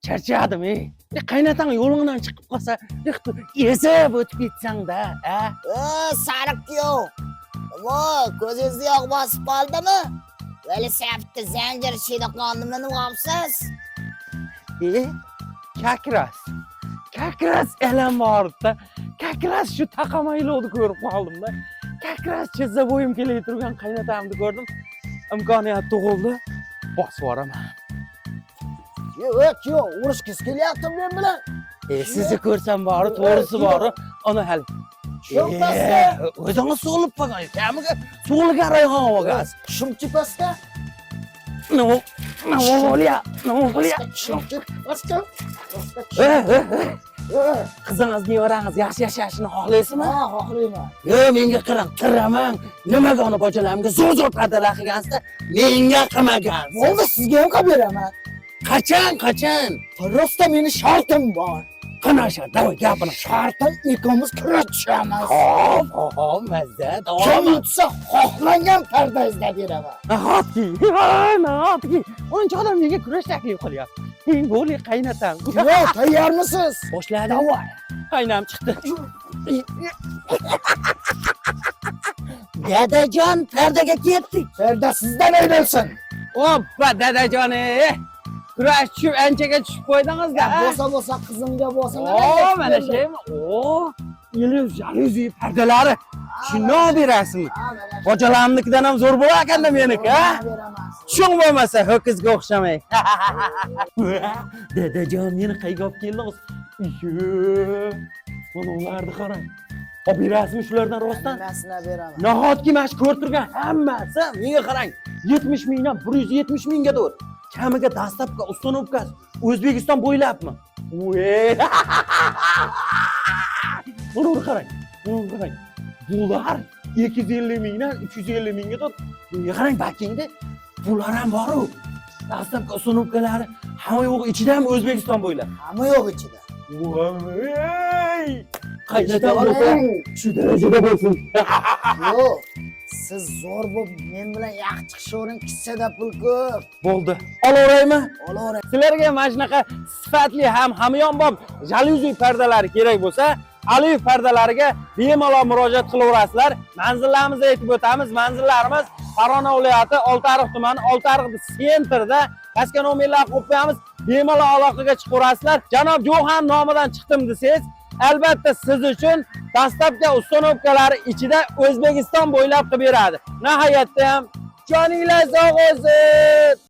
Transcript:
charchadim ey. Qaynotang yo'lingdan chiqib qolsa, esib o'tib ketsang-da, a? Sariq kuyov. Voy, ko'zingizni yo'q bosib qoldimi? Velosipedda zanjir ichida qoldim, nima qilibsiz? Kakras elam bordi. Kakras shu taqamaylovni ko'rib qoldim-da. Kakras chizza bo'yim kelay turgan qaynotamni ko'rdim. Imkoniyat tug'ildi. Bosib boraman. Yo'q, urushgis kelyapti men bilan. Sizni ko'rsam bori, to'g'risi bori, ana hali. Yo'q pastda. O'zingiz sug'ilib qolgan, kamiga sug'ilgan rayhon olgasiz. Shumchi pastda. Nima bo'lyapti? Shumchi pastda. Qizingiz nevarangiz yaxshi yashashini xohlaysizmi? Ha, xohlayman. Menga qarang, tiraman. Nimaga uni bojalarimga zo'r pardalar qilgansizda, menga qilmagan. Bo'ldi, sizga ham qilib beraman. Qachon? Rosta meni shartim bor. Qana shart, davay gapini. Shartim ikkovimiz kira tushamiz. Hop, mazza, Kim davom. yutsa xohlagan parda izlab beraman. Nahotki. O'ncha odam menga kurash taklif qilyapti. Men bo'li qaynatam. Yo'q, tayyormisiz? Boshladim. Davay. Qaynam chiqdi. Dadajon, pardaga ketdik. Parda sizdan ayrilsin. Hoppa, dadajon. Kurash tushib, anchaga tushib qo'ydingiz-da. Bo'lsa qizimga bo'lsa. Mana shaymi? Jaluzi pardalari. Shuni berasizmi? Bojalamnikidan ham zo'r bo'lar ekanda meniki, ha? Shun bo'lmasa ho'kizga o'xshamay. Dadajon, meni qayga olib keldingiz? Mana ularni qarang. Olib berasizmi shulardan rostdan? Hammasini beraman. Nahotki mana shu ko'rib turgan hammasi menga qarang. 70 mingdan 170 minggadir. Kamiga dastlabki ustunovkasi O'zbekiston bo'ylabmi? Buni qarang. Bular 250 mingdan 350 minggadir. Menga qarang bakingda bular ham bor-ku. Dastlabki ustunovkalari hamma yo'q ichida ham O'zbekiston bo'ylab. Hamma yo'q ichida. Voy! Qayta shu darajada bo'lsin. Yo'q. Siz zo'r bo'lib men bilan yaxshi chiqishavering, kissada pul ko'p. Bo'ldi. Olaveraymi? Olavering. Sizlarga mana shunaqa sifatli ham hamyonbop jaluzi pardalari kerak bo'lsa, Aliyev pardalariga bemalol murojaat qilaverasizlar. Manzillarimizni aytib o'tamiz. Manzillarimiz Farg'ona viloyati Oltiariq tumani, Oltiariq sentrida pastga nomerlar qo'yib qo'yamiz. Bemalol aloqaga chiqaverasizlar. Janob Jo'xan nomidan chiqdim desangiz, albatta siz uchun dastlabki ustunovkalari ichida O'zbekiston bo'ylab qilib beradi. Nihoyatda ham joninglar sog' bo'lsin.